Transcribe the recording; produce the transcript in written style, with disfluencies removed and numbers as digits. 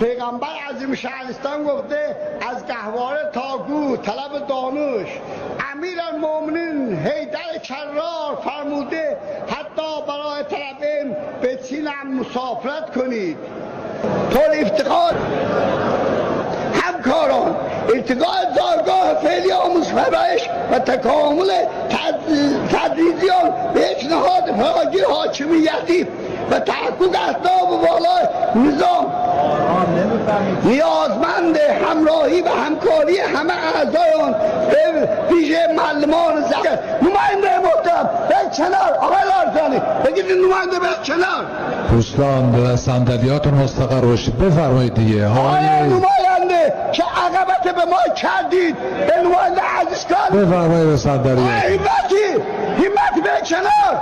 پیغمبر عظیم شهرستان گفته از گهواره تا گو طلب دانش. امیرالمومنین حیدر کرار فرموده حتی برای طلب علم به چین هم مسافرت کنید. طول افتقاد همکاران ارتقاء جایگاه فعلی آموزش پرورش و تکامل تدریجیان به یک نهاد فراگیر حاکمیتی و تحقق اهداف بالای نظام نیازمند همراهی و همکاری همه اعضای آن به ویژه معلمان زکر. نماینده محترم به کنار، آقای لارزانی بگید نماینده به کنار. دوستان به صندلیاتون مستقر باشید. بفرمایید دیگه. آقای نماینده که عقبت به ما کردید، به نماینده عزیز کردید. بفرمایید به صندلیات. همتی به کنار.